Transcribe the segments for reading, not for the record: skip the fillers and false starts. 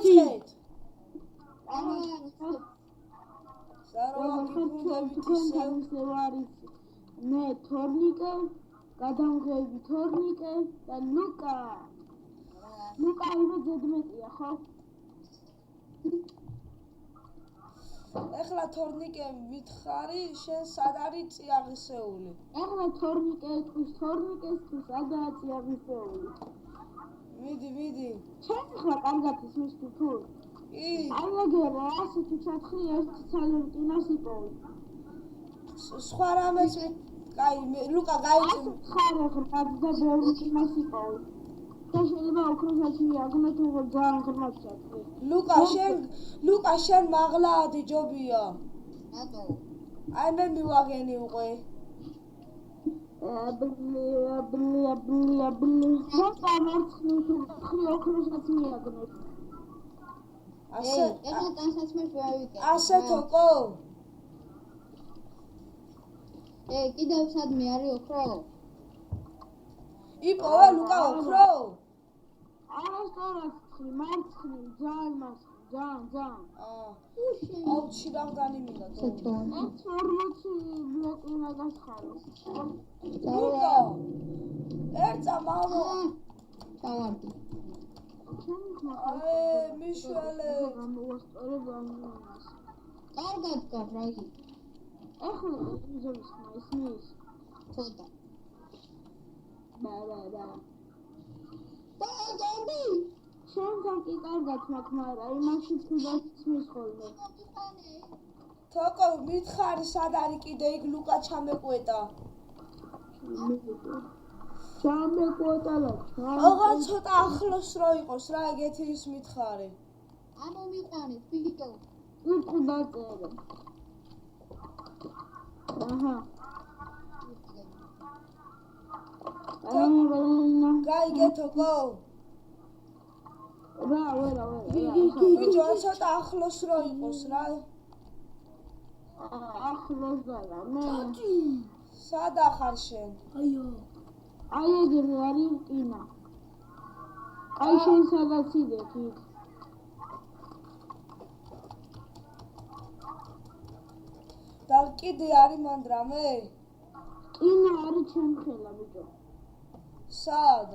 გიწყეთ. მე თორნიკე, გადამღები თორნიკე და ლუკა. ლუკა იმე ზედმეტია, ხო? ეხლა თორნიკე მითხარი, შენ სად არის წიაღისეული? ეხლა თორნიკე ეთქვის თორნიკეს თუ სადაა წიაღისეული? მიდი. შენ ხლა კარგად ისმის თუ? აი აგერა, ასე თუ ჩათხრი ერთი ცალი რკინას იპოვი. სხვა რამეს კაი, ლუკა გაიწი. ხარ ხარ და ბევრი რკინას იპოვი. და შეიძლება ოქროსაც მიაგნო თუ ძალიან ღრმად ჩათხრი. ლუკა შენ მაღლადი ჯობია. რატო? აი მე მივაგენი უკვე. ბლი. ხოთა მარცხნივ თუ ხრი ოქროსაც მიაგნოს. ასე, ეხლა ტანსაცმელს ვავიკე. ასე თოკო? კიდევ სადმე არის ოქრო? იპოვე ლუკა ოქრო? არასდროს მარცხნივ, ძალიან მარცხნივ, ძალიან. აუ ჩირამ განიმინა. 40 ბლოკი უნდა გასხაროს. ლუკა. ერცა მამო. ჩავარდი. მიშველე. კარგად გარ რაგი. ახლა ისმის ისმის. ცოტა. და. დადი. შენთან კი კარგად მაქვს, მაგრამ იმაში თუ დასმის ხოლმე. თოკო მითხარი სად არის კიდე იქ ლუკა ჩამეკვეტა. ჩამეკვეტალა. აღარ ცოტა ახლოს რო იყოს რა ეგეთი ის მითხარი. ამომიყვანეთ ბიჭო. უკუ დაწერე. აჰა. გაიგე თოკო? რა. ბიჭო ცოტა ახლოს რო იყოს რა. ახლოს გალა მე. სად ახარ შენ? აი ეგრე არის რკინა. აი შენ სადაც იდექ იქ. და კიდე არის მანდრამე? რკინა არის ჩემ ხელა ბიჭო. სად?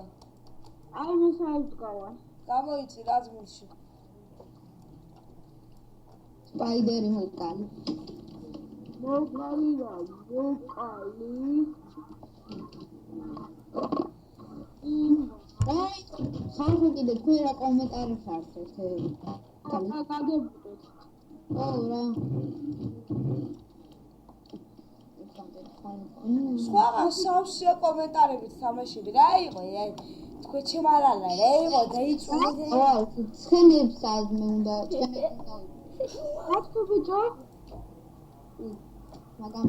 აი მე საერთგავა. გამოიწი რაზმულში. სპაიდერი მოკალი. მოკალი. აი, ხალხი კიდე თქვენ რა კომენტარებს არცეთ. გაგებუდეთ. რა. სხვა სავსეა კომენტარებით თამაშები რა იყო თქვენ ჩემარალა რა იყო დაიწუნე ცხენებს აზმე უნდა აკეთო ბიჭო მაგამ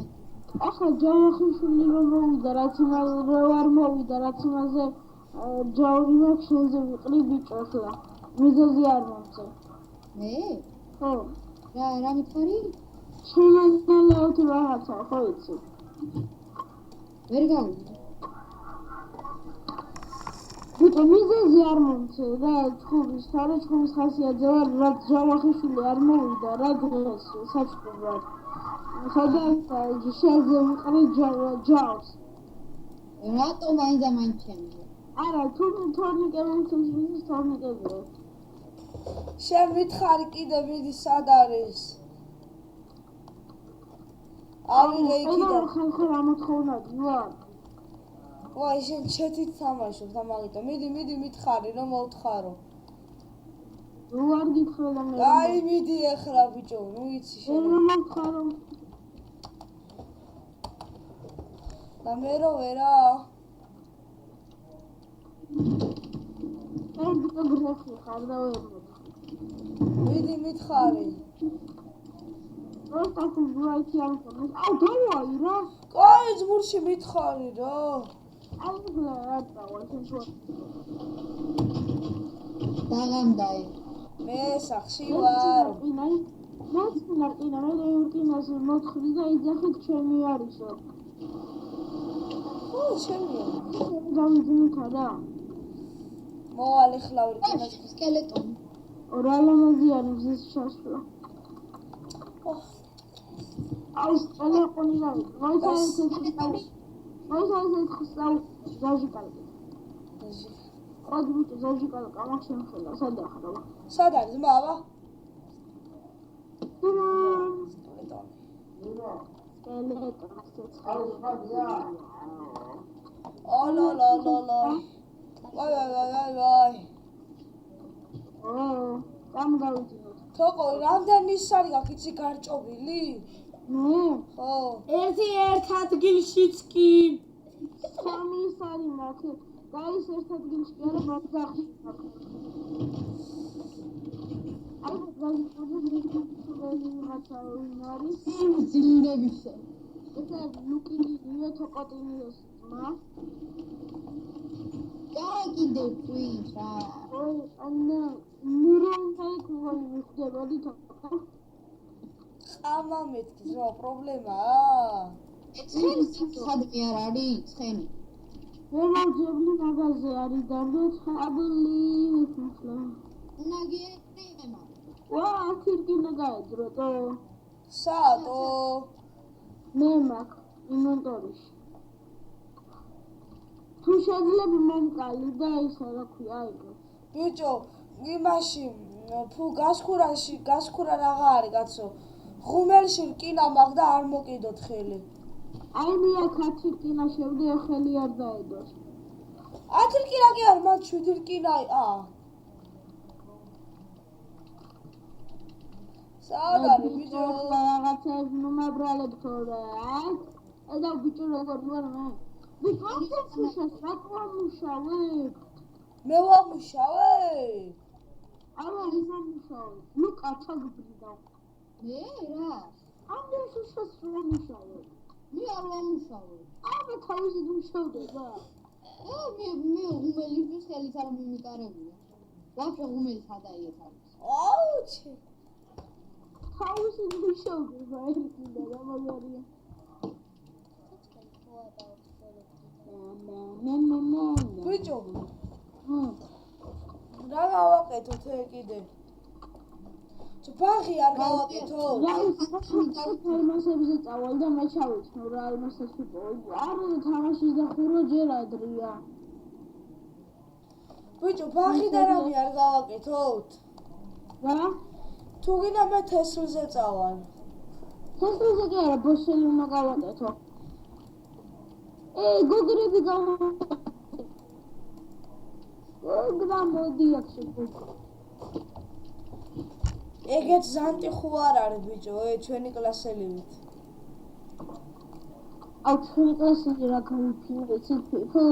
ახლა ჯავახიშვილი რომ მოვიდა რაც არ მოვიდა რაც იმაზე ჯავრი მაქვს შენზე ვიყრი ბიჭო ახლა მიზეზი არ მომწე მე? ხო რა მითხარი? შენანალა თუ რაღაცა ხო იცი ვერ გავიგე. ბიჭო მიზეზი არ მომწე რა ცხობის ხასიათზე ვარ რაც ჯავახიშვილი არ მოვიდა რა დღეს საჭიროა სადაც შენზე ვიყრი ჯავს რატო მაინც ჩემზე? არა თუ თორნიკე მომწონს თორნიკეზე შენ მითხარი კიდე მიდი სად არის? ავიღე იქიდან. ხალხი რა მოთხოვნად ვარ. ვაი შენ ჩეთით თამაშობ და მაგიტომ მიდი მითხარი რომ მოვთხარო. რო არ გითხრა და მე. აი მიდი ახლა ბიჭო, ნუ იცი შენ. რომ მოვთხარო. და მე რო ვერა. აი ბიჭო გრეხი ხარ და ვერ მიდი მითხარი. როცა ვაიცი არ ხომ. აუ დავაი რა. კაი ძმურში მითხარი რა. აი რა დავა შენ შო. დაღამდაი. მე სახში ვარ. მოცნა მე ურკინას მოთხრი და იძახით ჩემი არისო. ხო ჩემია. გამიძინოთ რა. მოვალე ხლა ურკინას სკელეტონი. რა ლამაზი არის ეს შაშლა. აი, ტელეფონი რა. მოიცავ ზაჟი კალკი. ყოდი ბიჭო ზაჟი კალკი ამას შემხელა. სად ახლა? სად არის მამა? ოლოლოლოლო. ვაი. კამ გავიძინოთ. თოყო, რამდენი სარი გაქვს იცი გარჭობილი? ხო. ერთი ერთ ადგილშიც კი. სამი სარი მაქვს. გაის ერთ ადგილში კი არა, მაგახი. აი, ძილურებისა. ეს ლუკინიო თოყოტინიოს მა. კიდე twin რა. ой, ანა მურონთაი ქუანი მიხდებოდი თოყო. ყამა მეთქი, რა პრობლემაა? სადმე არ არის ცხენი. მოვაძებლი მაგაზე არის დარდო ხაბლი მიხლა. ნაგიერი ემა. ვა, თირკინა გაედრო თო. საათო. მე მაქვს ინვენტორიში. თუ შეიძლება მომკალი და ისა რა ქვია აიგო. ბიჭო, იმაში თუ გასქურა რაღა არის კაცო. ხუმელში რკინა მაქვს და არ მოკიდოთ ხელი. აი მე აქ 10 რკინა შევდე ხელი არ დაედოს. 10 რკინა კი არ, მათ 7 რკინა საად არის ბიჭო? რაღაცებს მომაბრალებ თორე. და ბიჭო როგორ ვარ მე? ბიჭო, რა მუშავე? მე ვამუშავე? არა, ის ამუშავე. ლუკა ჩაგბრიდა. მე რა? ამდენ შუშას ვამუშავე. მე არ ვამუშავე. აბა თავისი მუშავდა და. მე ღუმელის ხელით არ მიმიტარებია. ვაფშე ღუმელის ადაიეთ არის. აუჩი. თავისი მუშავდა და ერთი და რა მაგარია. ბიჭო. რა გავაკეთოთ კიდე? ბაღი არ გავაკეთო? თამაშებზე წავალ და მე ჩავეცნო რა იმასაც ვიპოვე. არ თამაშის და ხურო ჯერ ადრია. ბიჭო, ბაღი და რამე არ გავაკეთოთ? რა? თუ გინდა მე თესლზე წავალ. თესლზე კი არა, ბოსელი უნდა გავაკეთო. გოგრები გავაკეთე. გოგრა მოდი აქ შეგოგო. ეგეც ზანტი ხო არ არის ბიჭო, ჩვენი კლასელივით. აუ ჩვენი კლასელი რა გავიფინე ციფო.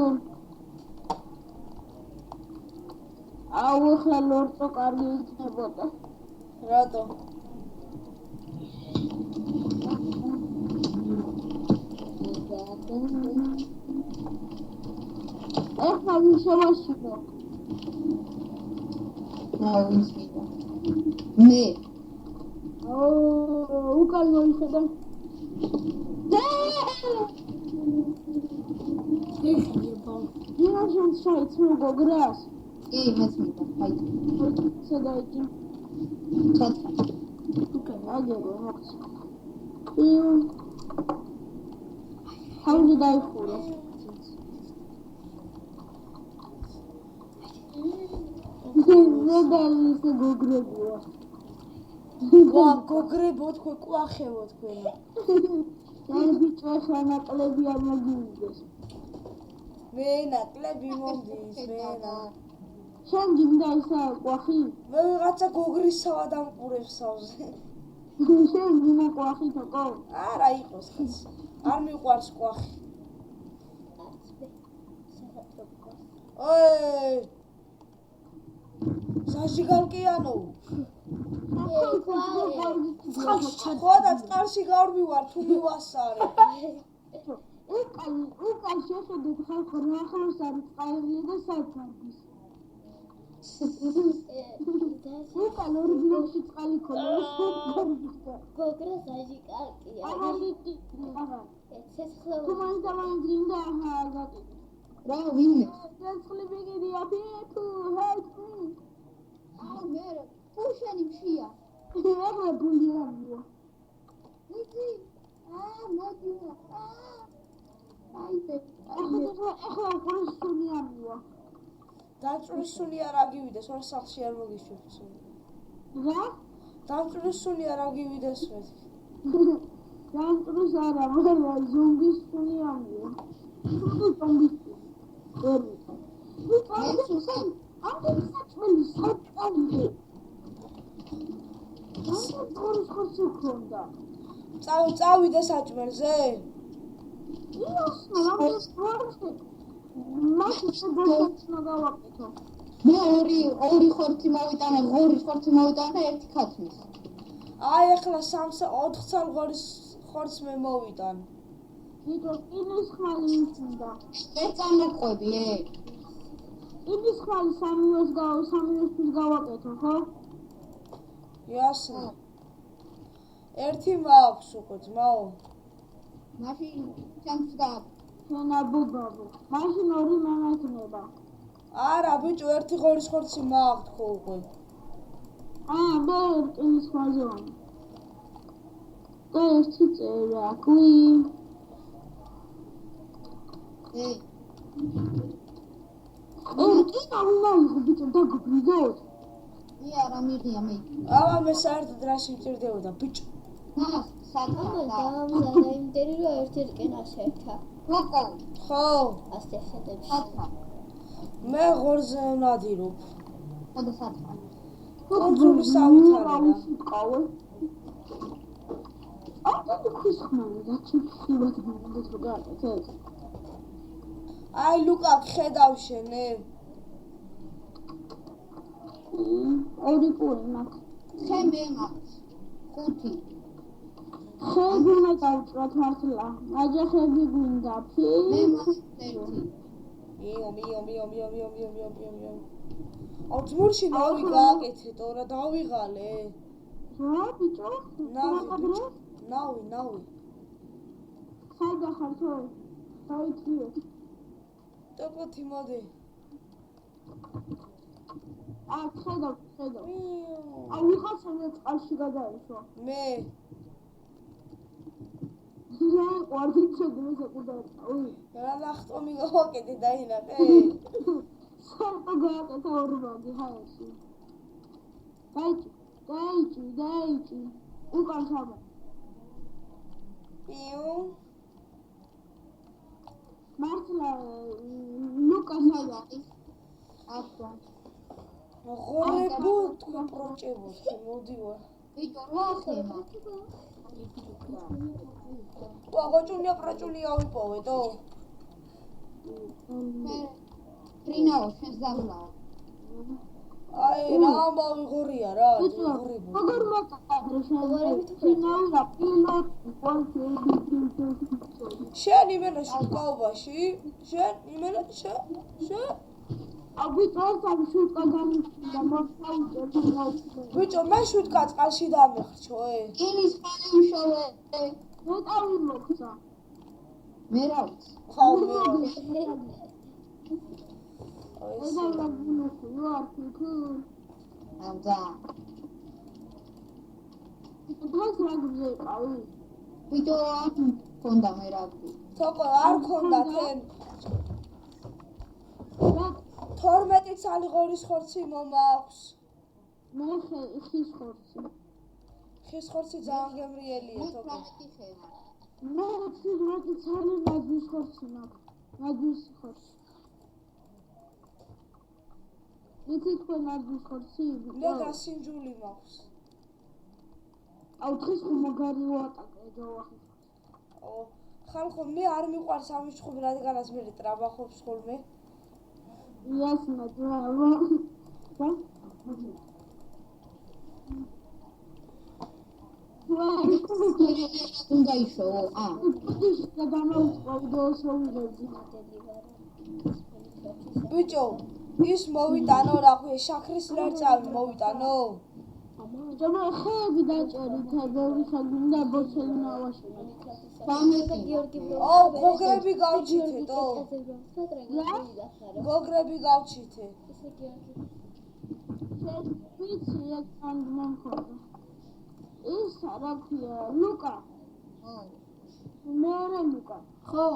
აუ ახლა ლორწო კარგი იქნებოდა. რატო? ახლა ვიშევაშინო. მე უკან მოიხედა. იმაშენ შაიცმო გოგრას. კი, მეც მინდა. აი. სადაიჭი. ჩატა. უკან აგებო მოხს. თავზე დაიხურა. ზედალის გოგრებია. ვა, გოგრებო თქვენ ყვახევო თქვენ. და ბიჭო ახლა ნაკლები არ მოგივიდეს. მე ნაკლები მომდის, მე. შენ გინდა ისა ყვახი? მე ვიღაცა გოგრის სავა დამყურებს სავზე. შენ გინდა ყვახი თოკო? არა იყოს ხაც. არ მიყვარს ყვახი. ой! ზაჟი გალკიანო. ხო და წყალში გავმივარ თუ მივასარე. უკან შეხედეთ ხალხო რა ახლოს არის წყალი და სათავის. უკან ორი ბლოკში წყალი ქონდა. გოგრა ზაჟი კარგია. აღარ. ცეცხლოვანი. თუ მაინც გინდა აჰა გაკეთე. რა ვინმე? ცეცხლი მიგიდია ფიტუ ჰელპ მი. მე ეხლა გუნდიანია. იცი? მოდი. აიდე. ეხლა ყურისუნიანია. დამწვრისუნი არ აგივიდეს, ორ სახლში არ მოგიშვებს. რა? დამწვრისუნი არ აგივიდეს მეთქი. დამწრის არა, მაგრამ ზომბის სუნიანია. ზომბის. ამდენ საჭმელი საჭმელი. ამდენ ყურის ხორცი ქონდა. წავიდე საჭმელზე. იოსნა, ამდენ ხორცი. მაშინ შეგოჩნა გავაკეთო. მე ორი ხორცი მოვიტანე, ღორის ხორცი მოვიტანე და ერთი ქათმის. აი ახლა 4 წალ ხორცს მე მოვიტან. ვიდრე ინის ხალი უნდა. მე წამოყვები, ინის ხალი 3-ისთვის გავაკეთო, ხო? იასნა. ერთი მაქვს უკვე ძმაო. მაშინ ჩემს გააკ. შენა ბუბაბო. მაშინ ორი მემექნება. არა ბიჭო, ერთი ღორის ხორცი მაქვს ხო უკვე. მე ინის ხალზე ვარ. და ერთი წერა, კვი. კი დავუმალო ბიჭო დაგბრიდოთ. არა მიღია მე. აბა მე საერთოდ რაში მჭირდებოდა ბიჭო. და იმდენი რომ ერთი რკინა შეერთა. ხო, ასე ხედებში. მე ღორზე ვნადირობ. ხოდა სათხარ. კონტროლის ავითარება. ხის ხმალი და ჩიქივად გინდათ რომ გააკეთეთ. აი ლუკა ხედავ შენე. ორი პური მაქვს. ხე მე მაქვს. 5. ხები მე დავწვათ მართლა. აჯახები გვინდა. მე მაქვს 1. მიო. აუ ძმურში ნავი გააკეთეთ, ორა დავიღალე. რა ბიჭო? ნავი. სადა ხარ თო? დაიჭიე. ტოკოთი მოდი. ხედავ. აუ ვიღაცა მე წყალში გადაეშვა. მე რა ყوارდი შეგმეზე ყუდაწყავი. რა ნახტომი გავაკეთე დაინახე. სარტო გააკეთა ორბაგი ჰაერში. დაიჭი. უკან ხაბა. პიუ. მართლა ლუკასადა. აკვა. ღორებო თქვა პროჭებოთ, მოდივა. ვიდო რა ხემა. ვაღოჭუნია პროჭუნია ვიპოვეთო. მე პრინაო შენს დაღლაო. აი რა ამბავი ღორია რა, ღორებო. როგორ მოკადრე შენაურა პილოტი შენ იმენაში უკაობაში? შენ იმენაში? აბიტოთამ შუტკა გამიშიდა მოსაუჭე. ბიჭო, მე შუტკა წყალში დამეხრჩო, ინის ხალი უშოვე. მეტავი მოხდა. მე რა ვიცი. ხო მე. ედა ლაგუნოქი ვარქი. ამდა. დღეს რაგზე იყავი? ვიდო კონდა მე რა ვიცი. თოკო არ ქონდა თენ. 12 წალი ღორის ხორცი მომაქვს. მე ხის ხორცი. ხის ხორცი ძალიან გემრიელია მე თოკო. 18 ხევა. მე 18 წელი ნაძვის ხორცი მაქვს. ნაძვის ხორცი. იცი თქვენ ნაძვის ხორცი? მე გასინჯული მაქვს. აუ დღეს ხომ მაგარი ვატაკე ჯოვახი. ხალხო მე არ მიყვარს ამის ჭხუბი, რადგანაც მე ტრაბახობს ხოლმე. იასნა ძავა. უნდა იშოვო. და დამოუწყავდო სოუზები. ბიჭო, ის მოვიტანო რა ხვი, შაქრის ლერწამი მოვიტანო. ჯობა ხეები დაჭერით, ბევრი საგუნდა ბოჩელი ნავაშენე. გოგრები გავჩითეთო. გოგრები გავჩითე. ვიცი, ეგ სანდმა მქონდა. ის რა ქვია ლუკა მე რა ლუკა ხო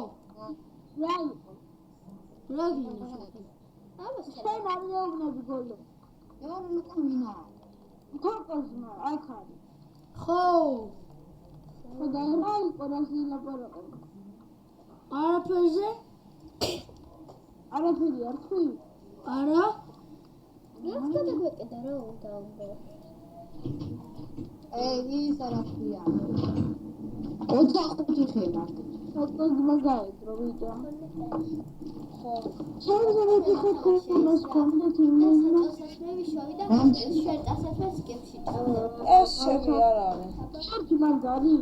რა იყო რა გინდა შენ არ მეუბნები გოლო ეორ ლუკა მინა თოკოზმა აქ არის ხო და რა იყო რა შეიძლება არაფერზე არაფერი არ თქვი არა რაც გადაგვეკედა რა უნდა უნდა ის რა ქვია 25 ხელა თოკოზმა გაედრო ვიტო ხო შეიძლება თოკოზმას კონკრეტი იმენა სასმე ვიშოვი და შენ დასასვეს კებში წავდა ეს ჩემი არ არის შორტი მაგარი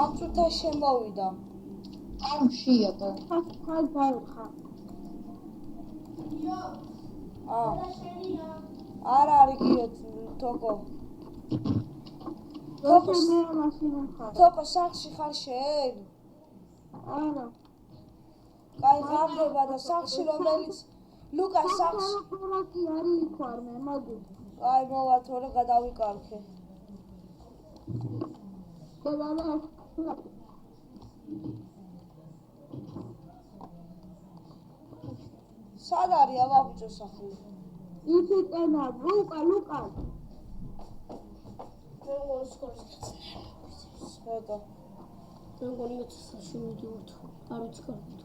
ამ წუთა შემოვიდა ამშიატო ხა გაიხა არ არის გიო თოკო თოკო მასინა ხარ თოკო სახში ხარ შენ არა კაი ღამდება და სახში რომელიც ლუკა სახში ხორაკი არის იქ ვარ მე მაგი აი მოვა თორე გადავიკარქე გადავა სად არის აბაბუჭო სახლი იცი ტენა ლუკა რატო მეგონი მეცსაში მიდივართ არ ვიცი კარგად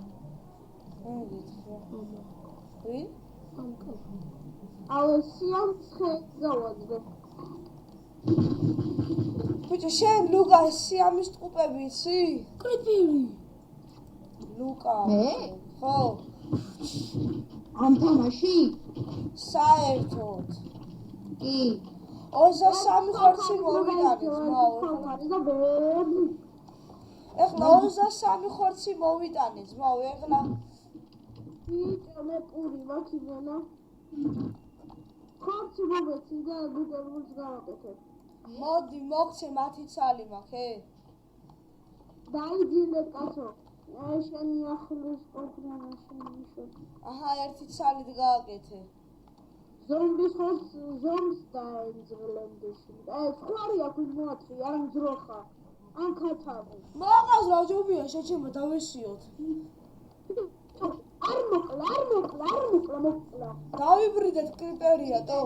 მოგიწევ ვი ამკა აუ სიამცხე გავაძრე ბიჭო შენ ლუკა სიამის ტყუპები იცი კრიპერი ლუკა მე ხო ამ თამაში საერთოდ კი 23 ხორცი მოვიტანეთ ძმაო ეხლა 23 ხორცი მოვიტანეთ ძმაო ეხლა იტანე პური ვაქიმენა ხორცი მომეცი და გუგლს გავაკეთებ მოდი მოგცე მათი ცალი მაქვს დაიძინე კაცო შენი ახლოს ყოფნა შენ აჰა ერთი ცალით გააკეთე ზომბის ხორცს ზომს დაიძრლენდეში ხوارი აქვს მოაწყი არ მძროხა ან ქათაბი მაღაზ რა ჯობია შეჩემო დავესიოთ არ მოკლა დავიბრიდეთ კრიპერია ტო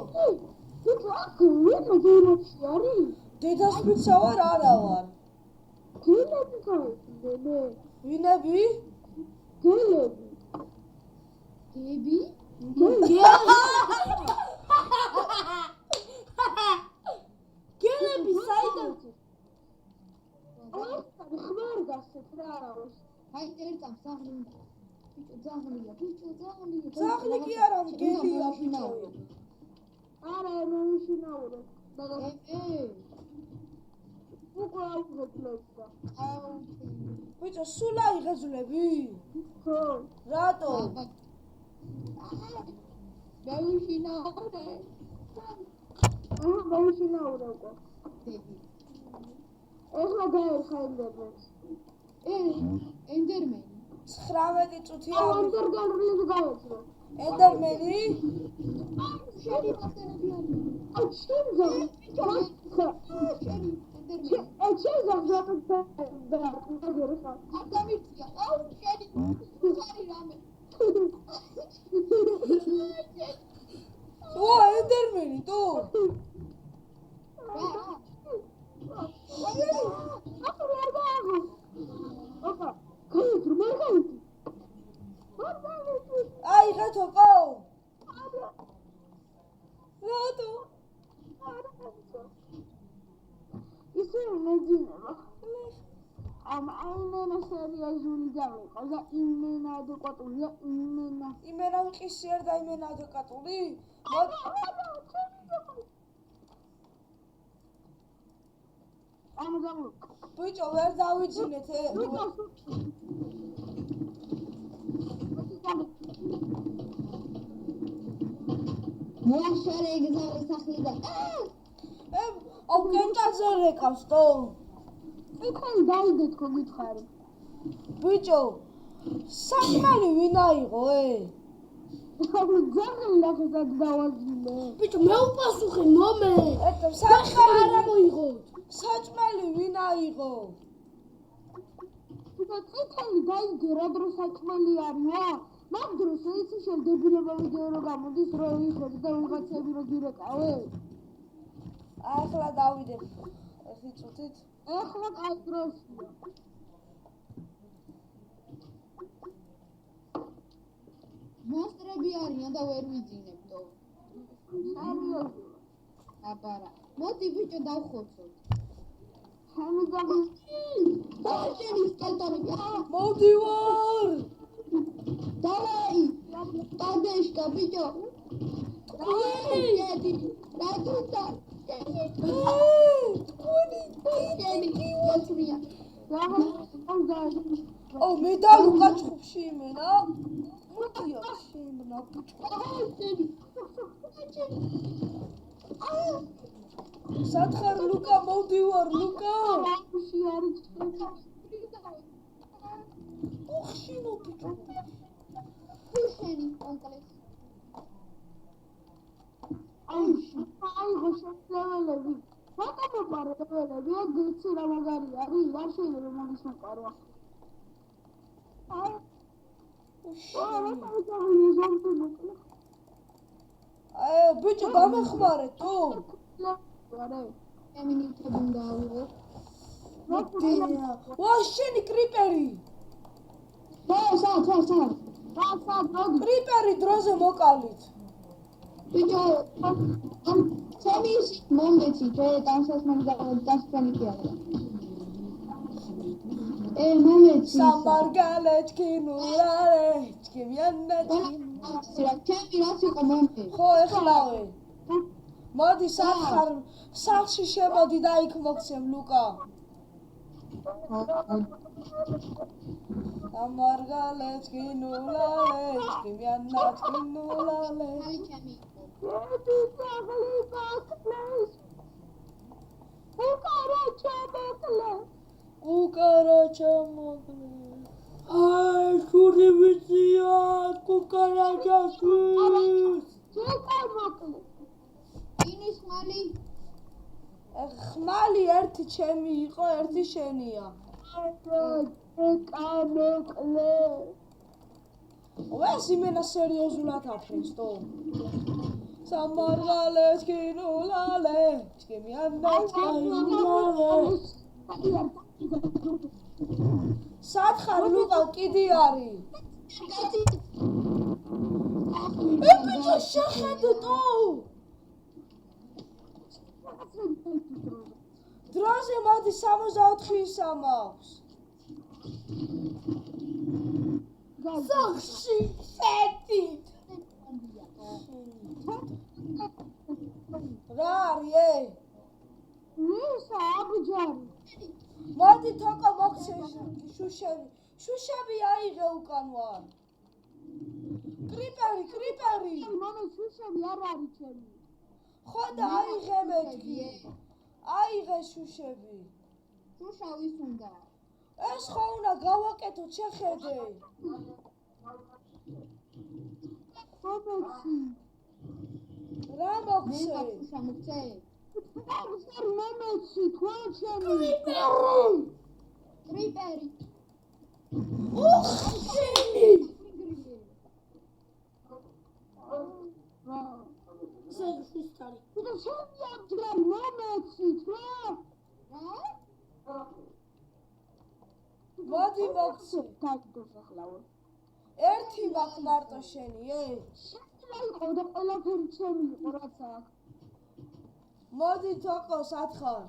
თუ აქ ვინ გეროჩი არის დედასპიცა ვარ არა ვარ გელები გავიდე ვინები გელები გები გელები საიდან ხმარ გასეთ რა არის აი ერტამ საღლი ბიჭო ძაღლია ძაღლი კი არა გელია ბიჭო არა მომიშინაურო და უკვე აუგებლებდა ბიჭო სულ აიღეძლები ხო რატო გავიშინაურე მომიშინაურო უკვე გები ეხლა გაერხა ინტერნეტს ენდერმენი 19 წუთია ინტერნეტს გავეცრო ენდერმენი შენი მასტერები არის აჩინზა შენი ენდერმენი აჩინზა და ადამია აუ შენი ხარი რამე ო ენდერმენი ტო აი ხეთოკო რატო ისე მეძინება ამ აიმენა სერიოზული დავიყო და იმენა ადეკვატურია იმენა იმენა მყისი არ და იმენა ადეკატური ამგალო ბიჭო ვერ დავიძინეთ მოაშარე ეგზავე სახლიდან აუ კენტაზე რეკავს ტო იქან დაიდეთ ხო გითხარი ბიჭო საქმარი ვინ აიღო ძაღლი ნახესაც დავაძინე. ბიჭო მე უპასუხე მომე. ეტო საჭმელი არა მოიღოთ. საჭმელი ვინ აიღო? თუმცა წითელი დაიგე რა დრო საჭმელი არია? მაგ დროს ეცი შევდებილება ვიდეო რო გამოდის რო ვიხედე და ვიღაცები რო გირეკავე. ახლა დავიდებ 1 წუთით. ახლა კაი დროშია. მონსტრები არიან და ვერ ვიძინებდო. სერიოზულად. აბარა. მოდი ბიჭო დავხოცოთ. ჩემი ძაღლი დაშენი სკელტონები. მოვდივარ. დავაი. დადეშკა ბიჭო. დაიედი. დაგუდა. დაშენი გიოსრია. ძაღლი ო მე და ლუკა ჩხუბში იმენა. მოდიო შემნა ბიჭო. სათხარ ლუკა მოვდივარ ლუკა. ში არის უხში მობიჭო. დაშენი კონკრეტ. აიღო შეძლებელი. რატომ მოპარე ლეველები? ეგეცი რა მაგარი არის? არ შეიძლება მაგის მოპარვა. ბიჭო გამეხმარე თუ? ემინიტები უნდა ავიღო. ვა შენი კრიპერი. კრიპერი დროზე მოკალით. ბიჭო ჩემის მომეცი ჯერ დასასმენ დასწრენი კი არა. მომეცი სამარგალეთკი ნურალეთკი მიანდაჩკი. ჩემი რაც იყო მომე. ხო ეხლავე. მოდი სათხარ სახლში შემოდი და იქ მოგცემ ლუკა. სამარგალეთკი ნურალეთკი მიანდაჩკი ნურალე. აი ჩემი კუკარაჩა მოკლე. აი შური ვიცია კუკარაჩაშვილს. ინის ხმალი ხმალი ერთი ჩემი იყო, ერთი შენია. ვეს იმენა სერიოზულად აფრინს თო. სამარგალეთკი ნულალეთკი მიანდაჩკი ნულალე. სათხარ ლუკა კიდი არის. ბიჭო შეხედო თო. დროზე მოდი 64-ისა მაქვს. სახლში შედით. რა არის? მისა აბჯარი. მოდი თოკო მოგცე შუშები. შუშები აიღე უკან ვარ. კრიპერი. მამე შუშები არ არის ჩემი. ხო და აიღე მეთქი. აიღე შუშები. შუშა ვის უნდა? ეს ხო უნდა გავაკეთო შეხედე. მომეცი. რა მე მოგცე? შუშა მოგცე? მომეცი თქვა ჩემი. კრიპერი. უხში. სისტარი. და ჩემი აბჯარი მომეცი თქვა. მოდი მოგცე. დაგდოს ახლა. ერთი მაქვს მარტო შენი, შეიძლება იყო და ყველაფერი ჩემი იყო რაც აქვს. მოდი თოკო სათხარ.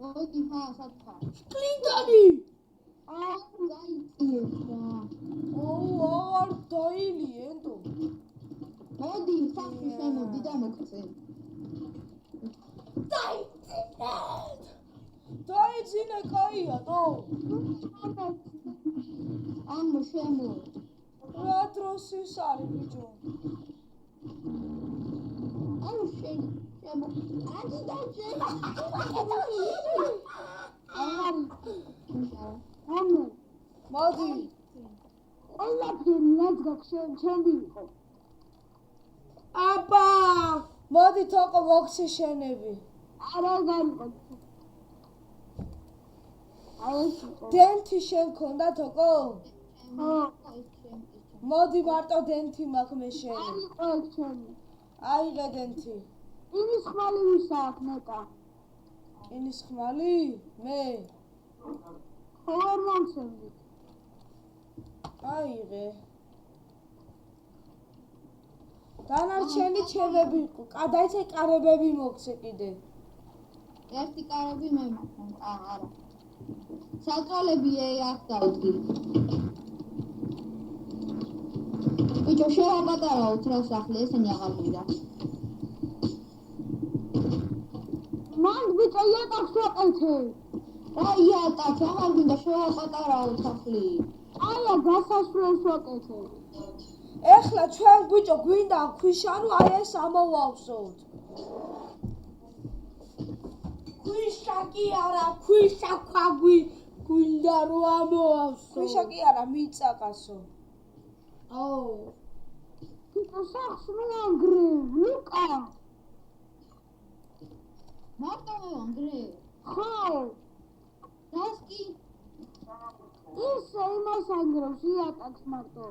მოდი სათხარ. კლინტონი. გაიწიება. აღარ დაილიენდო. მოდი სახლში შემოდი და მოგცე. დაიძინე კაია თო. ამო შემო. რა დროს ის არის ბიჭო? აუ შენ შემო. ადი დაჭე. ამო მოდი. ყველაფერი რაც გაქვს ჩემი იყო. აბა მოდი თოკო მოხსი შენები არა გამიყო. აი ეს იყო. დენთი შენ ქონდა თოკო ხო. მოდი მარტო დენთი მაქვს მე შენი აი იყო ჩემი. აიღე დენთი ინის ხმალი ვისა აქ ნეტა. ინის ხმალი მე ხო არ მომცემდი. აიღე დანარჩენი ჩემები გადაიცე კარებები მოგცე კიდე ერთი კარები მე მაქვს. არა. საწოლები აქ დავდგი. ბიჭო შევაპატარავთ რა სახლი ესენი აღარ მივიდა. მან ბიჭო იატაკს ვაკეთე. რა იატაკს აღარ მინდა შევაპატარავთ სახლი. აია გასასვლელს ვაკეთე. ეხლა ჩვენ ბიჭო გვინდა ქვიშანუ აი ეს ამოვავსოთ ქვიშა კი არა ქვიშა ქვაგვი გვინდა რომ ამოვავსო ქვიშა კი არა მიწაკასო აო ბიჭო სახს მოანგრევ ლუკა. მარტო მევანგრე. ხო. დასკი. ის იმას ანგრევს იატაკს მარტო.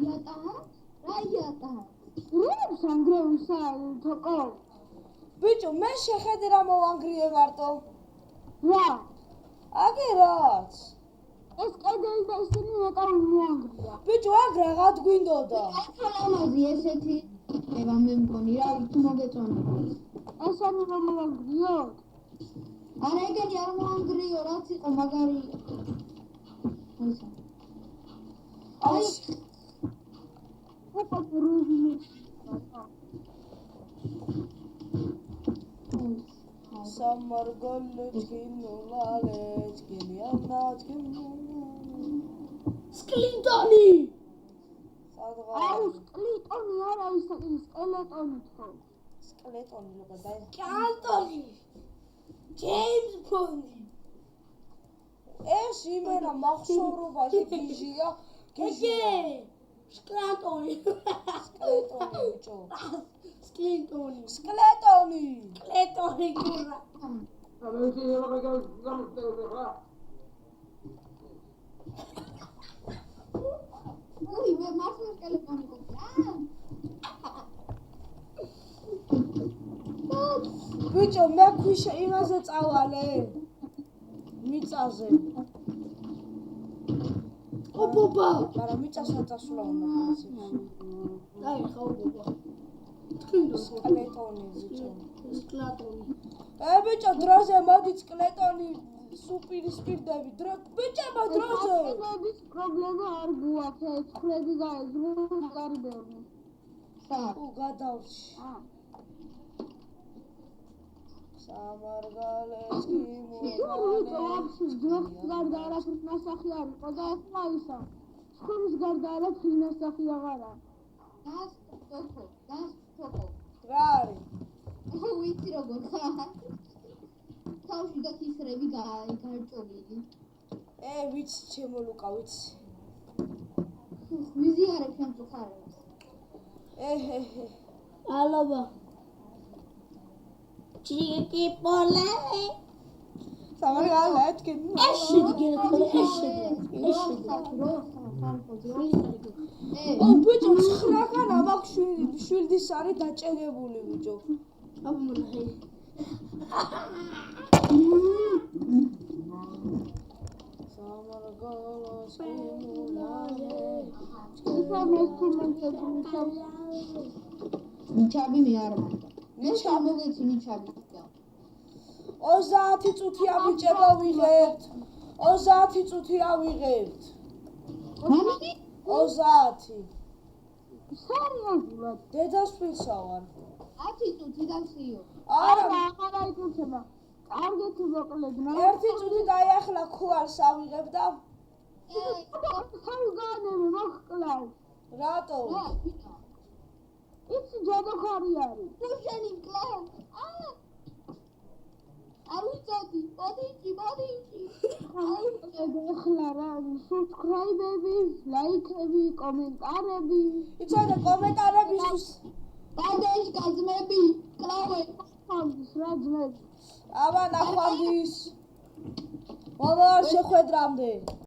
იატაკს? რა იატაკს? რებს ანგრევს თოკო? ბიჭო მე შეხედე რა მოვანგრიე მარტო რა? აგე რაც ეს კედელი და ისინი ნეტავ მოანგრია. ბიჭო აგ რაღაც გვინდოდა ახალამაზი ესეთი ება მე მგონი რა თუ მოგეწონებოდი. ესენი რომ მოანგრიოთ? არა ეგენი არ მოანგრიო რაც იყო მაგარი. აი ოპა რუზინი. სამარგალე ჩინულალე ჩკილიანა სკლინტონი სადღა აუ სკლიტონი არა ის სკელეტონი თქო. სკლეტონი ლუკა დაი კანტონი ჯეიმს ბონდი ეს იმენა მახსოვრობაში გიჟია გიჟია სკლეტონი ბიჭო სკლეტონი სკლეტონი კურა უი მე მასოს ტელეფონი გქონდა. ბიჭო მე ქვიშა იმაზე წავალე მიწაზე ოპოპა მაგრამ მიწასა წასვლა უნდა დაი ხაუბობა სკლეტონი ბიჭო სკლეტონი ბიჭო დროზე მოდი სკლეტონი სუპირისპირდები დრო ბიჭებო დროზე ეს პრობლემა არ გვაქვს ხრები გაეზრო კარბონი. უ გადავში სამარგალეს ვაფშე ჯოხს გარდა არაფრის ნასახი არ იყო და ახლა ისა სხურის გარდა არაფრის ნასახი აღარა. დას თოკო. რა არის ვიცი როგორ ხარ. თავში და ქისრები გარჭოლილი. ვიცი ჩემო ლუკა ვიცი ვიზიარებ შენ ხარებს. ალობა ჩიკი პოლე სამარგალეს ეში დგენთ ეში ო ბიჭო ცხრაგან ამაქვს შვილდის არის დაჭერებული ბიჭო აბმუნე სამარგალეს კიმულალე ნიჩაბი მე არ მაქვს. მე ჩამოგეცი ნიჩაბი. 30 წუთია ბიჭებო ვიღებთ 30 წუთია ვიღებთ მამიკი 30 სერიოზულად დედასვილსა ვარ 10 წუთი დავსიო. არა აღარა იკუცება. კარგით მოკლედნა. ერთი წუთი დაიახლა ქუარს ავიღებ და თავი განემე მოხკლავ. რატო რა ვიტა. იცი ჯადოხარი არის. თუ შენი მკლავ. არ ვიცოდი. ბოდიჭი. ეხლა რა subscribe-ები, ლაიქები, კომენტარები. იცოდე კომენტარებისთვის კადეშ კაზმები, კრავე. ამის რა ძმები. აბა ნახვამდის. მომავალ შეხვედრამდე.